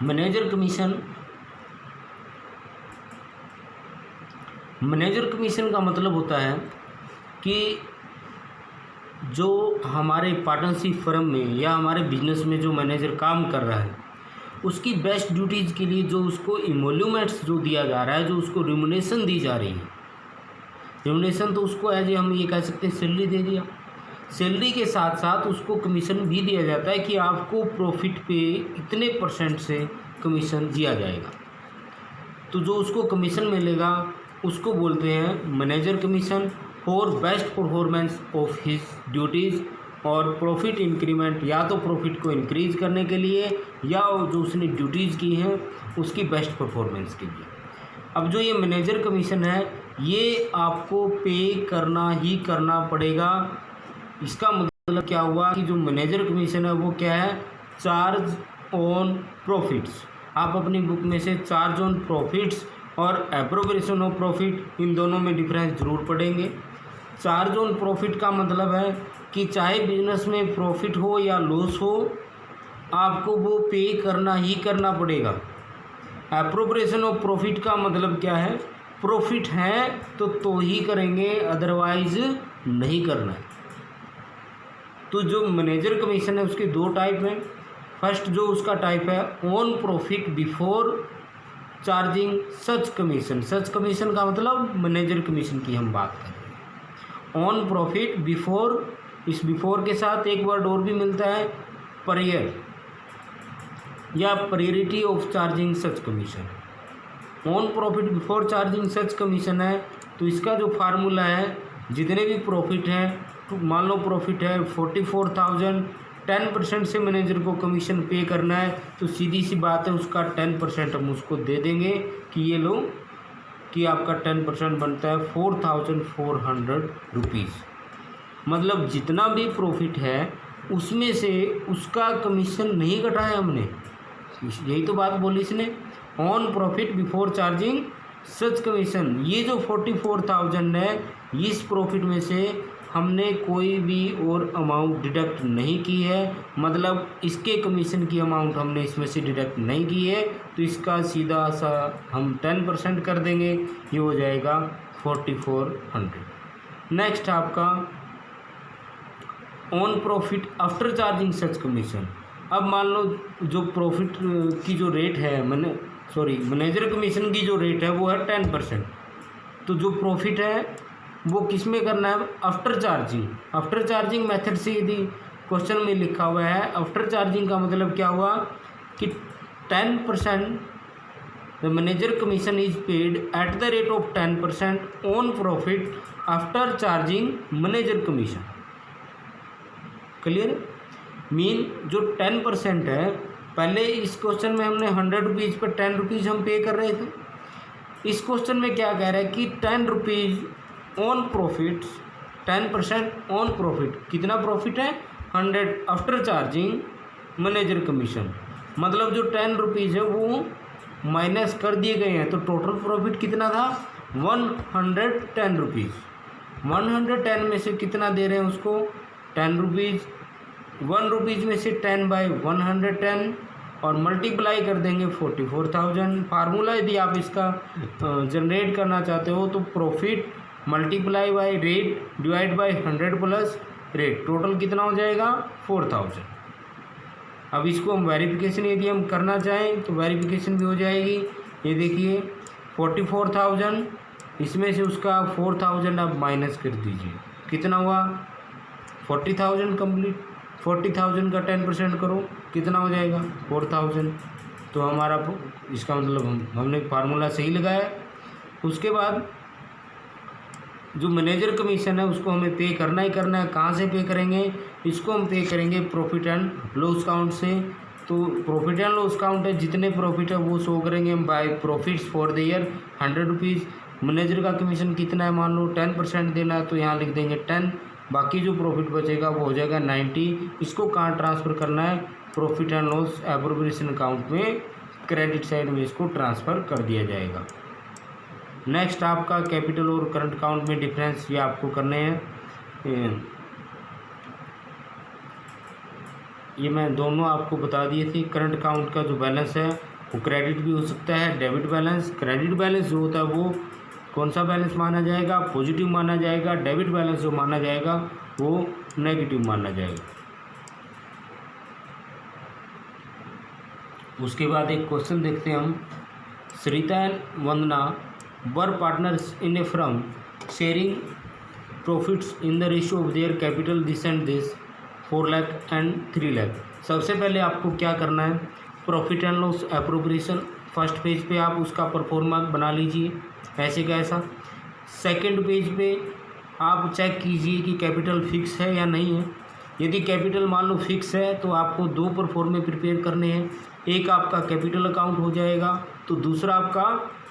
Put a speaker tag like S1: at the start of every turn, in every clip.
S1: Manager commission का मतलब होता है कि जो हमारे पार्टनरशिप फर्म में या हमारे बिजनेस में जो मैनेजर काम कर रहा है उसकी बेस्ट ड्यूटीज़ के लिए जो उसको इमोल्यूमेंट्स जो दिया जा रहा है, जो उसको रिम्यूनरेशन दी जा रही है। रिम्यूनरेशन तो उसको एज हम ये कह सकते हैं सैलरी दे दिया। सैलरी के साथ साथ उसको कमीशन भी दिया जाता है कि आपको प्रॉफिट पे इतने % से कमीशन दिया जाएगा। तो जो उसको कमीशन मिलेगा उसको बोलते हैं manager commission for best performance of his duties और प्रॉफिट इंक्रीमेंट, या तो प्रॉफिट को इंक्रीज करने के लिए या जो उसने ड्यूटीज़ की हैं उसकी बेस्ट परफॉर्मेंस के लिए। अब जो ये मैनेजर कमीशन है ये आपको पे करना ही करना पड़ेगा। इसका मतलब क्या हुआ कि जो मैनेजर कमीशन है वो क्या है, चार्ज ऑन प्रॉफिट्स। आप अपनी बुक में से चार्ज ऑन प्रॉफिट्स और एप्रोप्रिएशन ऑफ प्रॉफिट इन दोनों में डिफरेंस जरूर पढ़ेंगे। चार्ज ऑन प्रॉफिट का मतलब है कि चाहे बिजनेस में प्रॉफिट हो या लॉस हो आपको वो पे करना ही करना पड़ेगा। एप्रोप्रिएशन ऑफ प्रॉफिट का मतलब क्या है, प्रॉफिट है तो ही करेंगे, अदरवाइज नहीं करना है। तो जो मैनेजर कमीशन है उसके दो टाइप हैं। फर्स्ट जो उसका टाइप है on profit before charging such commission. Such commission का मतलब मैनेजर कमीशन की हम बात कर रहे हैं। ऑन प्रॉफिट बिफोर, इस बिफोर के साथ एक वर्ड और भी मिलता है प्रायर या priority of charging such commission. On profit before charging such commission है तो इसका जो फार्मूला है जितने भी प्रॉफिट हैं, तो मान लो प्रॉफिट है 44,000, 10% से मैनेजर को कमीशन पे करना है तो सीधी सी बात है उसका 10% हम उसको दे देंगे कि ये लो कि आपका 10% बनता है 4,400 रुपीज़। मतलब जितना भी प्रॉफिट है उसमें से उसका कमीशन नहीं घटाया हमने, यही तो बात बोली इसने। On profit before charging such commission, ये जो 44,000 है इस प्रॉफिट में से हमने कोई भी और अमाउंट डिडक्ट नहीं की है, मतलब इसके कमीशन की अमाउंट हमने इसमें से डिडक्ट नहीं की है, तो इसका सीधा सा हम 10% कर देंगे, ये हो जाएगा 4,400। नेक्स्ट आपका on profit after charging such commission. अब मान लो जो प्रॉफिट की जो रेट है मैनेजर कमीशन की जो रेट है वो है 10%। तो जो प्रॉफिट है वो किस में करना है, after charging. After charging method से यदि क्वेश्चन में लिखा हुआ है आफ्टर चार्जिंग का मतलब क्या हुआ कि 10% the manager commission is paid at the rate of 10% on profit after charging manager commission. Clear? Mean जो 10% है, पहले इस क्वेश्चन में हमने 100 रुपीज़ पर 10 रुपीज़ हम पे कर रहे थे। इस क्वेश्चन में क्या कह रहा है कि 10 rupees on profit, 10% on profit, कितना प्रॉफिट है 100 आफ्टर चार्जिंग मैनेजर कमीशन। मतलब जो 10 रुपीज़ है वो माइनस कर दिए गए हैं, तो टोटल प्रॉफिट कितना था 110 रुपीज़। 110 में से कितना दे रहे हैं उसको 10 रुपीज़, 1 रुपीज़ में से 10/110 और मल्टीप्लाई कर देंगे 44,000। फार्मूला यदि आप इसका जनरेट करना चाहते हो तो profit multiply by rate divide by 100 plus rate, total कितना हो जाएगा 4,000। अब इसको हम वेरिफिकेशन यदि हम करना चाहें तो वेरिफिकेशन भी हो जाएगी। ये देखिए 44,000, इसमें से उसका 4,000 आप माइनस कर दीजिए, कितना हुआ 40,000 कंप्लीट। 40,000 का 10% करो, कितना हो जाएगा 4,000। तो हमारा इसका मतलब हमने फार्मूला सही लगाया। उसके बाद जो मैनेजर कमीशन है उसको हमें पे करना ही करना है। कहाँ से पे करेंगे, इसको हम पे करेंगे प्रॉफिट एंड लॉस काउंट से। तो प्रॉफिट एंड लॉस काउंट है, जितने प्रॉफिट है वो शो करेंगे हम by profits for the year 100 rupees. Manager का कमीशन कितना है, मान लो 10% देना है तो यहाँ लिख देंगे 10, बाकी जो प्रॉफिट बचेगा वो हो जाएगा 90। इसको कहाँ ट्रांसफ़र करना है, profit and loss appropriation account में क्रेडिट साइड में इसको ट्रांसफ़र कर दिया जाएगा। नेक्स्ट आपका कैपिटल और करंट अकाउंट में डिफरेंस ये आपको करने हैं। ये मैं दोनों आपको बता दिए थे। करंट अकाउंट का जो बैलेंस है वो क्रेडिट भी हो सकता है, डेबिट बैलेंस। क्रेडिट बैलेंस जो होता है वो कौन सा बैलेंस माना जाएगा, पॉजिटिव माना जाएगा। डेबिट बैलेंस जो माना जाएगा वो नेगेटिव माना जाएगा। उसके बाद एक क्वेश्चन देखते हैं हम। Sarita and Vandana were partners in a firm sharing profits in the ratio of their capital this and this 4 lakh and 3 lakh. सबसे पहले आपको क्या करना है, profit and loss appropriation first page पे आप उसका परफॉर्मा बना लीजिए ऐसे का ऐसा। सेकंड पेज पे आप चेक कीजिए कि कैपिटल फिक्स है या नहीं है। यदि कैपिटल मान लो फिक्स है तो आपको 2 परफॉर्मे प्रिपेयर करने हैं। एक आपका कैपिटल अकाउंट हो जाएगा तो दूसरा आपका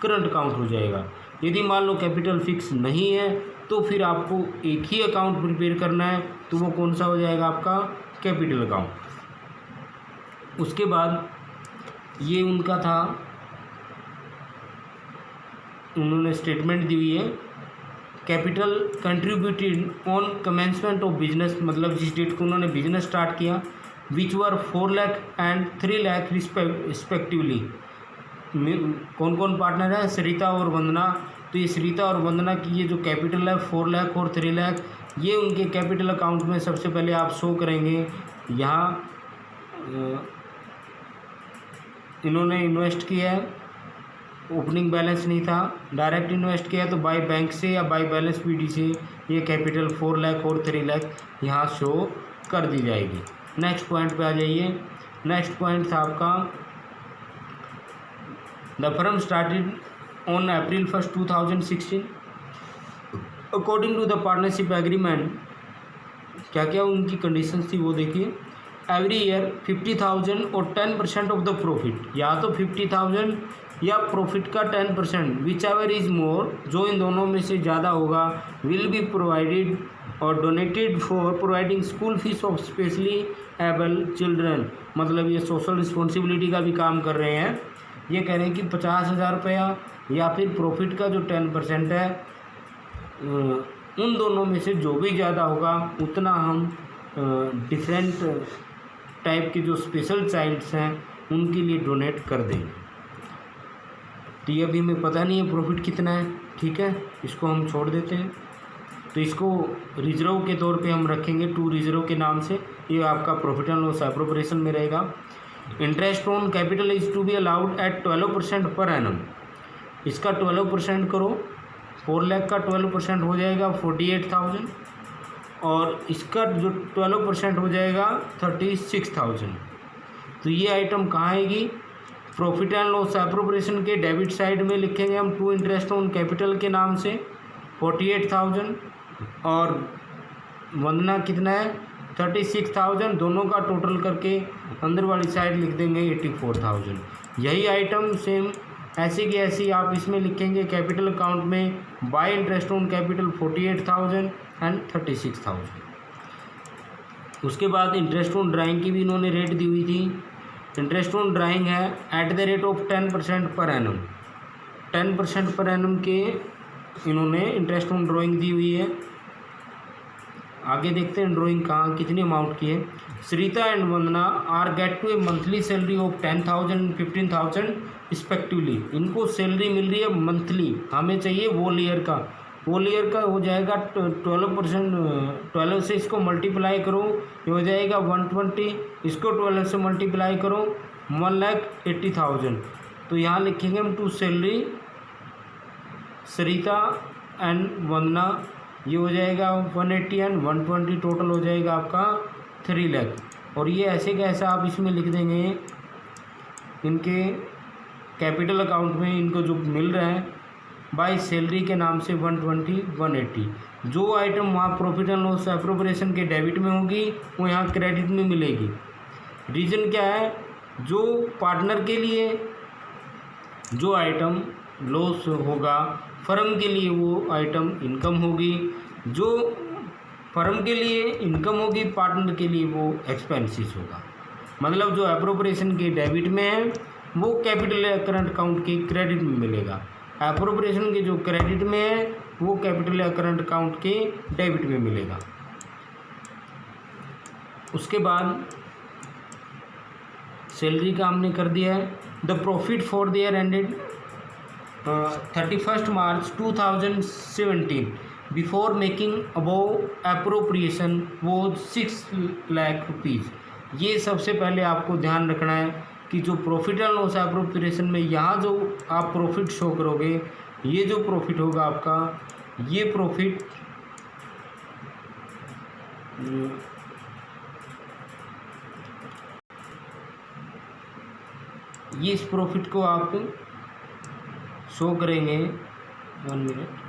S1: करंट अकाउंट हो जाएगा। यदि मान लो कैपिटल फिक्स नहीं है तो फिर आपको एक ही अकाउंट प्रिपेयर करना है, तो वो कौन सा हो जाएगा, आपका कैपिटल अकाउंट। उसके बाद ये उनका था, उन्होंने स्टेटमेंट दी हुई है capital contributed on commencement of business, मतलब जिस डेट को उन्होंने बिजनेस स्टार्ट किया, विच वर 4 लाख एंड 3 लाख रिस्पेक्टिवली। कौन कौन पार्टनर है, सरिता और वंदना। तो ये सरिता और वंदना की ये जो कैपिटल है 4 लाख और 3 लाख, ये उनके कैपिटल अकाउंट में सबसे पहले आप शो करेंगे। यहाँ इन्होंने इन्वेस्ट किया है, ओपनिंग बैलेंस नहीं था, डायरेक्ट इन्वेस्ट किया तो बाय बैंक से या बाय बैलेंस पीडी से ये कैपिटल 4 लाख और 3 लाख यहाँ शो कर दी जाएगी। नेक्स्ट पॉइंट पे आ जाइए। नेक्स्ट पॉइंट था आपका the firm started on April 1, 2016 according to the partnership agreement. क्या क्या उनकी कंडीशंस थी वो देखिए। एवरी ईयर 50,000 और 10% ऑफ द प्रॉफिट, या तो 50,000 या प्रॉफिट का 10%, विच एवर इज़ मोर, जो इन दोनों में से ज़्यादा होगा, विल बी प्रोवाइडेड और donated for providing school fees of specially abled children. मतलब ये सोशल रिस्पॉन्सिबिलिटी का भी काम कर रहे हैं। ये कह रहे हैं कि 50,000 रुपया या फिर प्रॉफिट का जो 10% है, उन दोनों में से जो भी ज़्यादा होगा उतना हम डिफरेंट टाइप के जो स्पेशल चाइल्ड्स हैं उनके लिए डोनेट कर देंगे। तो ये अभी हमें पता नहीं है प्रॉफिट कितना है, ठीक है, इसको हम छोड़ देते हैं। तो इसको रिजर्व के तौर पे हम रखेंगे, टू रिजर्व के नाम से। ये आपका प्रॉफिट एंड लॉस एप्रोप्रिएशन में रहेगा। Interest on capital is to be allowed at 12% per annum. इसका 12% करो, 4 लाख का 12% हो जाएगा 48,000 और इसका जो 12% हो जाएगा 36,000। तो ये आइटम कहाँ आएगी, प्रॉफिट एंड लॉस एप्रोप्रिएशन के डेबिट साइड में लिखेंगे हम टू इंटरेस्ट ऑन कैपिटल के नाम से 48,000 और वंदना कितना है 36,000, दोनों का टोटल करके अंदर वाली साइड लिख देंगे 84,000। यही आइटम सेम ऐसे की ऐसी आप इसमें लिखेंगे कैपिटल अकाउंट में bye interest on capital 48,000 and 36,000। उसके बाद इंटरेस्ट ऑन ड्राइंग की भी इन्होंने रेट दी हुई थी। इंटरेस्ट ऑन ड्राइंग है at the rate of 10% per annum. 10% per annum के इन्होंने इंटरेस्ट ऑन ड्राइंग दी हुई है। आगे देखते हैं ड्राइंग कहाँ कितनी अमाउंट की है। Sarita and Vandana are get to a monthly salary of 10,000 and 15,000 respectively. इनको सैलरी मिल रही है मंथली, हमें चाहिए वोल ईयर का। वोल ईयर का हो जाएगा 12%, 12 से इसको मल्टीप्लाई करो, ये हो जाएगा 120, इसको 12 से मल्टीप्लाई करो 1,80,000। तो यहाँ लिखेंगे हम टू सैलरी सरिता एंड वंदना, ये हो जाएगा 180 एंड 120, टोटल हो जाएगा आपका 3 लाख। और ये ऐसे कैसा आप इसमें लिख देंगे इनके कैपिटल अकाउंट में इनको जो मिल रहा है बाय सैलरी के नाम से 120, 180। जो आइटम वहाँ प्रॉफिट एंड लॉस एप्रोप्रिएशन के डेबिट में होगी वो यहाँ क्रेडिट में मिलेगी। रीज़न क्या है, जो पार्टनर के लिए जो आइटम लॉस होगा फर्म के लिए वो आइटम इनकम होगी, जो फर्म के लिए इनकम होगी पार्टनर के लिए वो एक्सपेंसेस होगा। मतलब जो एप्रोप्रिएशन के डेबिट में है वो कैपिटल या करंट अकाउंट के क्रेडिट में मिलेगा, एप्रोप्रिएशन के जो क्रेडिट में है वो कैपिटल या करंट अकाउंट के डेबिट में मिलेगा। उसके बाद सैलरी का हमने कर दिया है। The profit for the year ended 31 March 2017 before making above appropriation was 6 lakh rupees. ये सबसे पहले आपको ध्यान रखना है कि जो प्रॉफिट एंड लॉस अप्रोप्रिएशन में यहाँ जो आप प्रॉफिट शो करोगे, ये जो प्रॉफिट होगा आपका, ये प्रॉफिट ये इस प्रॉफिट को आप शो करेंगे। 1 मिनट।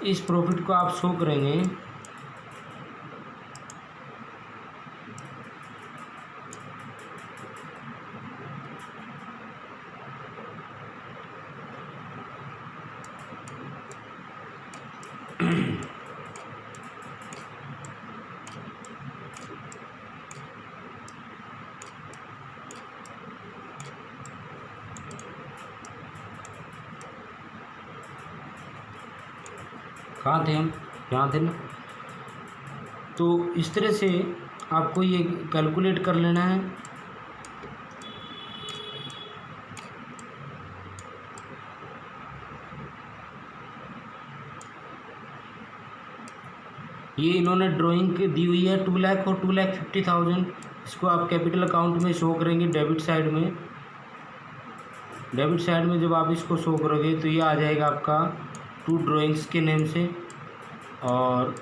S1: इस प्रॉफिट को आप शो करेंगे। कहाँ थे हम? यहाँ थे ना। तो इस तरह से आपको ये कैलकुलेट कर लेना है। ये इन्होंने ड्राइंग दी हुई है 2 लाख और 2,50,000। इसको आप कैपिटल अकाउंट में शो करेंगे डेबिट साइड में। डेबिट साइड में जब आप इसको शो करोगे तो ये आ जाएगा आपका 2 ड्राइंग्स के नेम से। और